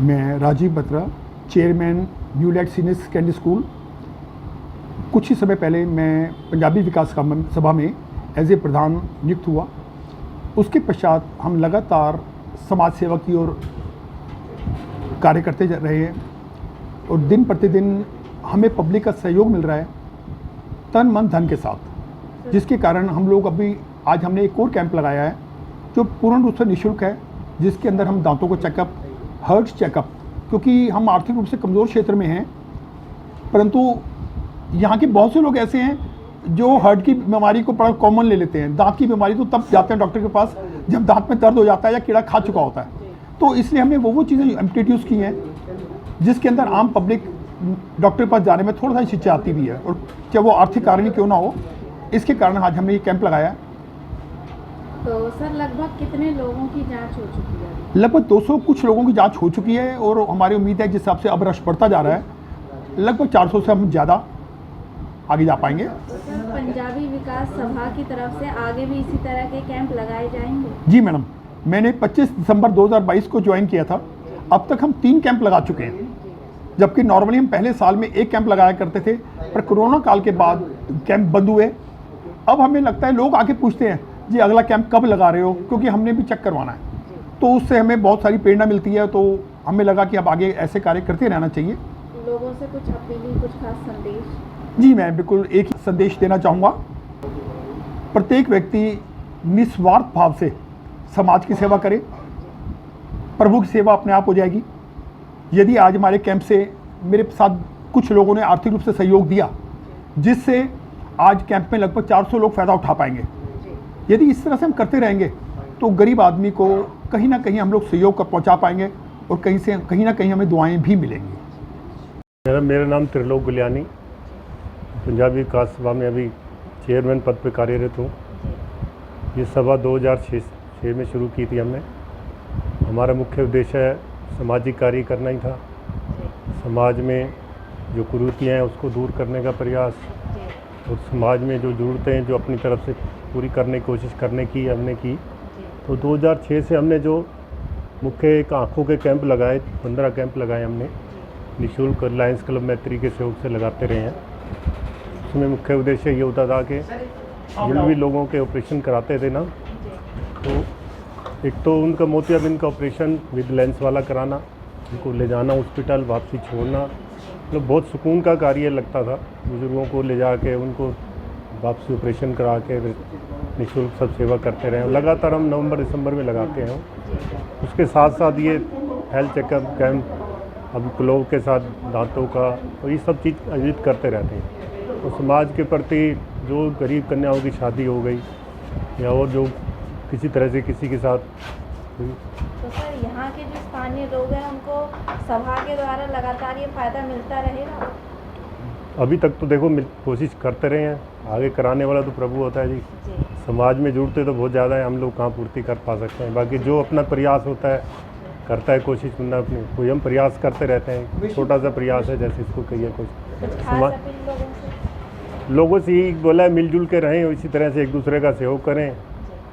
मैं Rajiv Batra, chairman New Light Senior Secondary School. कुछ ही समय पहले मैं पंजाबी विकास सभा में एज ए प्रधान नियुक्त हुआ। उसके पश्चात हम लगातार समाज सेवा की ओर कार्य करते रहे हैं और दिन प्रतिदिन हमें पब्लिक का सहयोग मिल रहा है तन मन धन के साथ, जिसके कारण हम लोग आज हमने एक और कैंप लगाया है जो पूर्ण रूप से निःशुल्क है, जिसके अंदर हम दांतों को चेकअप, हार्ट चेकअप, क्योंकि हम आर्थिक रूप से कमज़ोर क्षेत्र में हैं, परंतु यहाँ के बहुत से लोग ऐसे हैं जो हार्ट की बीमारी को बड़ा कॉमन ले लेते हैं। दांत की बीमारी तो तब जाते हैं डॉक्टर के पास जब दांत में दर्द हो जाता है या कीड़ा खा चुका होता है। तो इसलिए हमने वो चीज़ें इंट्रोड्यूस की हैं जिसके अंदर आम पब्लिक डॉक्टर के पास जाने में थोड़ा सा हिचकिचाती भी है, और चाहे वो आर्थिक कारण ही क्यों ना हो। इसके कारण आज हमने ये कैंप लगाया। तो सर लगभग कितने लोगों की जांच हो चुकी है? लगभग 200 कुछ लोगों की जांच हो चुकी है और हमारी उम्मीद है जिस हिसाब से अब रश बढ़ता जा रहा है, लगभग 400 से हम ज़्यादा आगे जा पाएंगे। सर पंजाबी विकास सभा की तरफ से आगे भी इसी तरह के कैंप लगाए जाएंगे? जी मैडम, मैंने 25 दिसंबर 2022 को ज्वाइन किया था। अब तक हम 3 कैंप लगा चुके हैं, जबकि नॉर्मली हम पहले साल में 1 कैंप लगाया करते थे, पर कोरोना काल के बाद कैंप बंद हुए। अब हमें लगता है लोग आके पूछते हैं जी अगला कैंप कब लगा रहे हो, क्योंकि हमने भी चेक करवाना है, तो उससे हमें बहुत सारी प्रेरणा मिलती है। तो हमें लगा कि अब आगे ऐसे कार्य करते रहना चाहिए। लोगों से कुछ अपील, कुछ खास संदेश? जी मैं बिल्कुल एक ही संदेश देना चाहूँगा। प्रत्येक व्यक्ति निस्वार्थ भाव से समाज की सेवा करे, प्रभु की सेवा अपने आप हो जाएगी। यदि आज हमारे कैंप से मेरे साथ कुछ लोगों ने आर्थिक रूप से सहयोग दिया, जिससे आज कैंप में लगभग 400 लोग फ़ायदा उठा पाएंगे। यदि इस तरह से हम करते रहेंगे तो गरीब आदमी को कहीं ना कहीं हम लोग सहयोग कर पहुँचा पाएंगे और कहीं ना कहीं हमें दुआएँ भी मिलेंगी। मेरा नाम त्रिलोक गुलियानी, पंजाबी विकास सभा में अभी चेयरमैन पद पर कार्यरत हूँ। ये सभा 2006 में शुरू की थी हमने। हमारा मुख्य उद्देश्य है सामाजिक कार्य करना ही था। समाज में जो कुरीतियाँ हैं उसको दूर करने का प्रयास, और समाज में जो ज़रूरतें हैं जो अपनी तरफ से पूरी करने की कोशिश करने की हमने की। तो 2006 से हमने जो मुख्य एक आँखों के कैंप लगाए, 15 कैंप लगाए हमने निःशुल्क, लायंस क्लब मैत्री के सहयोग से लगाते रहे हैं। उसमें मुख्य उद्देश्य ये होता था कि जिन भी लोगों के ऑपरेशन कराते थे ना, तो एक तो उनका मोतियाबिंद का ऑपरेशन विद लेंस वाला कराना, उनको ले जाना हॉस्पिटल, वापसी छोड़ना, मतलब बहुत सुकून का कार्य लगता था। बुज़ुर्गों को ले जाके उनको वापसी ऑपरेशन करा के निःशुल्क सब सेवा करते रहे। लगातार हम नवंबर दिसंबर में लगाते हैं। उसके साथ साथ ये हेल्थ चेकअप कैंप, अब क्लोव के साथ दांतों का, तो ये सब चीज़ आयोजित करते रहते हैं। और समाज के प्रति जो गरीब कन्याओं की शादी हो गई या और जो किसी तरह से किसी के साथ। तो सर यहाँ के जो स्थानीय लोग हैं उनको सभा के द्वारा लगातार ये फ़ायदा मिलता रहेगा? अभी तक तो देखो कोशिश करते रहे हैं, आगे कराने वाला तो प्रभु होता है जी। समाज में जुड़ते तो बहुत ज़्यादा है, हम लोग कहाँ पूर्ति कर पा सकते हैं। बाकी जो अपना प्रयास होता है करता है, कोशिश करना अपनी, कोई हम प्रयास करते रहते हैं। छोटा सा प्रयास है जैसे इसको कहिए। लोगों से ही बोला है मिलजुल के रहें, इसी तरह से एक दूसरे का सहयोग करें।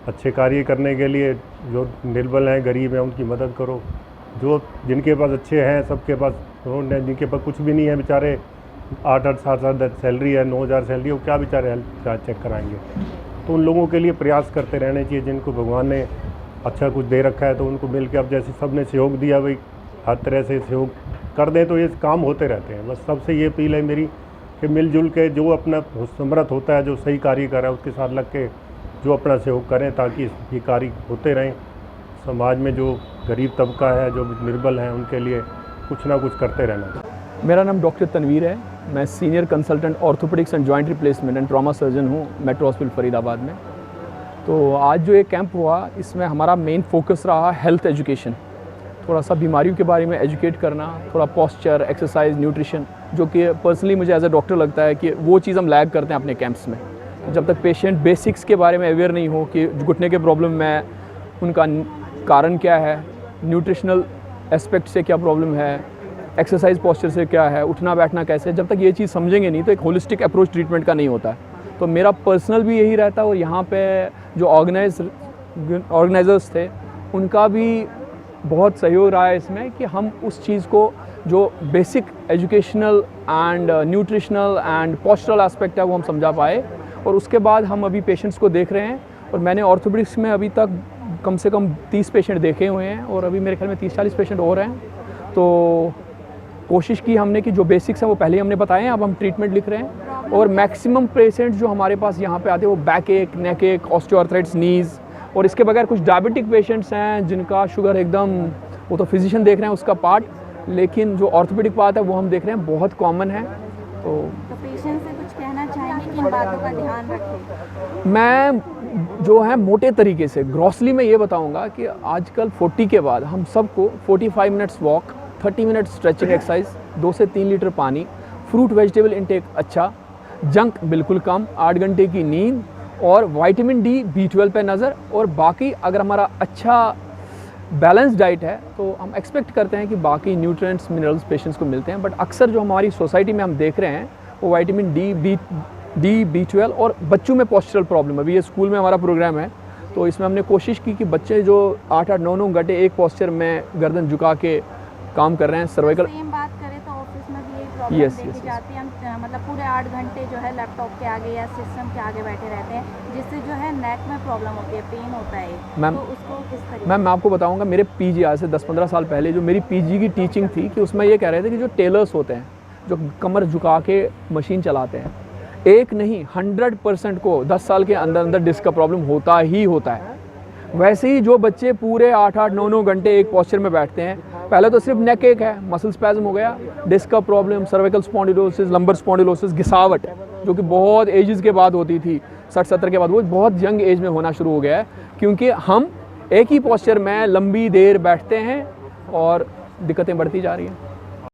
अच्छे कार्य करने के लिए जो निर्बल हैं, गरीब हैं, उनकी मदद करो। जो जिनके पास अच्छे हैं सबके पास, उन्होंने जिनके पास कुछ भी नहीं है बेचारे, 8-8 7-7 सैलरी है, 9,000 सैलरी, वो क्या बेचारे हेल्थ चेक कराएंगे। तो उन लोगों के लिए प्रयास करते रहने चाहिए। जिनको भगवान ने अच्छा कुछ दे रखा है तो उनको मिल के, अब जैसे सब ने सहयोग दिया भाई, हर तरह से सहयोग कर दें तो ये काम होते रहते हैं। बस सबसे ये अपील है मेरी कि मिलजुल के जो अपना समर्थ होता है, जो सही कार्य कर रहा है, उसके साथ लग के जो अपना सहयोग करें, ताकि ये कार्य होते रहें। समाज में जो गरीब तबका है, जो निर्बल हैं, उनके लिए कुछ ना कुछ करते रहना। मेरा नाम डॉक्टर तनवीर है। मैं senior consultant orthopaedics and joint replacement and trauma surgeon हूँ मेट्रो हॉस्पिटल फरीदाबाद में। तो आज जो ये कैंप हुआ, इसमें हमारा मेन फोकस रहा हेल्थ एजुकेशन, थोड़ा सा बीमारियों के बारे में एजुकेट करना, थोड़ा पोस्चर, एक्सरसाइज, न्यूट्रिशन, जो कि पर्सनली मुझे एज ए डॉक्टर लगता है कि वो चीज़ हम लैग करते हैं अपने कैंप्स में। जब तक पेशेंट बेसिक्स के बारे में अवेयर नहीं हो कि घुटने के प्रॉब्लम में उनका कारण क्या है, न्यूट्रिशनल एस्पेक्ट से क्या प्रॉब्लम है, एक्सरसाइज पोस्चर से क्या है, उठना बैठना कैसे, जब तक ये चीज़ समझेंगे नहीं तो एक होलिस्टिक अप्रोच ट्रीटमेंट का नहीं होता है। तो मेरा पर्सनल भी यही रहता है, और यहाँ पे जो ऑर्गेनाइजर्स थे उनका भी बहुत सहयोग रहा है इसमें कि हम उस चीज़ को जो basic educational and nutritional and postural aspect है वो हम समझा पाए। और उसके बाद हम अभी पेशेंट्स को देख रहे हैं, और मैंने ऑर्थोपेडिक्स में अभी तक कम से कम 30 पेशेंट देखे हुए हैं, और अभी मेरे ख्याल में 30-40 पेशेंट और हैं। तो कोशिश की हमने कि जो बेसिक्स हैं वो पहले ही हमने बताए हैं, अब हम ट्रीटमेंट लिख रहे हैं। और मैक्सिमम पेशेंट जो हमारे पास यहाँ पे आते हैं वो बैक एक, नेक एक, ऑस्टियोआर्थराइटिस, नीज़, और इसके बगैर कुछ डायबिटिक पेशेंट्स हैं जिनका शुगर एकदम, वो तो फिजिशियन देख रहे हैं उसका पार्ट, लेकिन जो ऑर्थोपेडिक पार्ट है वो हम देख रहे हैं, बहुत कॉमन है। तो पेशेंट से कुछ कहना चाहेंगे कि इन बातों का ध्यान रखें? मैं जो है मोटे तरीके से ग्रॉसली मैं ये बताऊंगा कि आजकल 40 के बाद हम सबको 45 minutes walk, 30 minutes stretching exercise, 2 से 3 लीटर पानी, फ्रूट वेजिटेबल इंटेक अच्छा, जंक बिल्कुल कम, 8 घंटे की नींद, और विटामिन डी, B12 पे नज़र, और बाकी अगर हमारा अच्छा बैलेंस डाइट है तो हम एक्सपेक्ट करते हैं कि बाकी न्यूट्रिएंट्स, मिनरल्स पेशेंट्स को मिलते हैं। बट अक्सर जो हमारी सोसाइटी में हम देख रहे हैं वो विटामिन डी, B12 और बच्चों में पोस्चरल प्रॉब्लम। अभी ये स्कूल में हमारा प्रोग्राम है, तो इसमें हमने कोशिश की कि बच्चे जो 8-8, 9-9 घंटे एक पोस्चर में गर्दन झुका के काम कर रहे हैं, सर्वाइकल। सेम बात करें तो ऑफिस में भी यही प्रॉब्लम देखी जाती है। हम मतलब पूरे 8 घंटे जो है लैपटॉप के आगे या सिस्टम के आगे बैठे रहते हैं, जिससे जो है नेक में प्रॉब्लम होती है, पेन होता है। मैम, तो उसको किस तरीके? मैम मैं आपको बताऊंगा, मेरे पीजी आज से 10-15 साल पहले जो मेरी पीजी की टीचिंग थी कि उसमें ये कह रहे थे कि जो टेलर्स होते हैं, जो कमर झुका के मशीन चलाते हैं, एक नहीं 100% को 10 साल के अंदर अंदर डिस्क का प्रॉब्लम होता ही होता है। वैसे ही जो बच्चे पूरे 8-8, 9-9 घंटे एक पोस्चर में बैठते हैं, पहले तो सिर्फ नेक एक है, मसल स्पैज्म हो गया, डिस्क का problem, cervical spondylosis, lumbar spondylosis, घिसावट, जो कि बहुत एजेस के बाद होती थी, 60-70 के बाद, वो बहुत यंग एज में होना शुरू हो गया है, क्योंकि हम एक ही पोस्चर में लंबी देर बैठते हैं और दिक्कतें बढ़ती जा रही हैं।